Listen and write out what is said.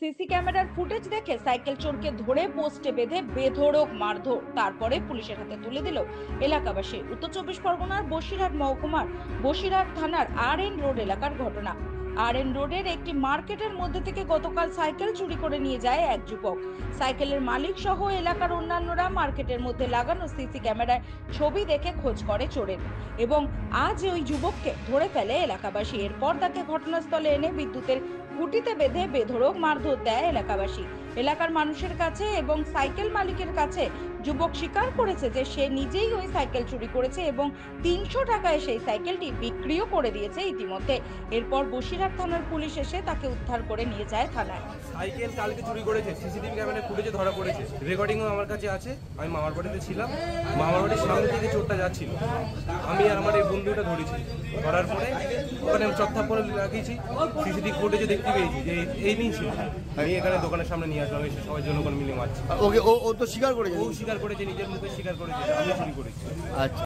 CC ক্যামেরার footage দেখে cycle চোরকে ধরে পোস্টে বেঁধে বেধড়ক মারধর, তারপরে পুলিশের হাতে তুলে দিল এলাকাবাসী। উত্তর চব্বিশ পরগনার বসিরহাট মহকুমার বসিরহাট থানার RN রোড এলাকার ঘটনা। RN রোডের একটি মার্কেটের মধ্যে থেকে গতকাল সাইকেল চুরি করে নিয়ে যায় এক যুবক। সাইকেলের মালিক সহ এলাকার অন্যান্যরা মার্কেটের মধ্যে লাগানো সিসি ক্যামেরায় ছবি দেখে খোঁজ করে চোরের এবং আজ ওই যুবককে ধরে ফেলে এলাকাবাসী। এরপর তাকে ঘটনাস্থলে এনে বিদ্যুতের খুঁটিতে বেঁধে বেধড়ক মারধর দেয় এলাকাবাসী। এলাকার মানুষের কাছে এবং সাইকেল মালিকের কাছে যুবক স্বীকার করেছে যে সে নিজেই ওই সাইকেল চুরি করেছে এবং 300 টাকায় সেই সাইকেলটি বিক্রিও করে দিয়েছে ইতিমধ্যে। এরপর বসিরহাট থানার পুলিশ এসে তাকে উদ্ধার করে নিয়ে যায় থানায়। সাইকেল কালকে চুরি করেছে, সিসিটিভি ক্যামেরায় ফুটেজে ধরা পড়েছে, রেকর্ডিংও আমার কাছে আছে। আমি মামার বাড়িতে ছিলাম, মামার বাড়ির সামনে থেকে চোরটা যাচ্ছিল, আমি আর আমার এই বন্ধুটা ধরেছি। ধরার পরে ওখানে চত্থাপ্পড় লাগিয়েছি, সিসিটিভি ফুটেজে দেখতে পেয়েছি যে এই দিন ছিল। আমি এখানে দোকানের সামনে নিয়ে আসলাম, এসে সবাই জনগণ মিলে মারছি। ওকে ও তো স্বীকার করেছে, ও স্বীকার করেছে, নিজের মুখে স্বীকার করেছে আমি চুরি করেছি। আচ্ছা।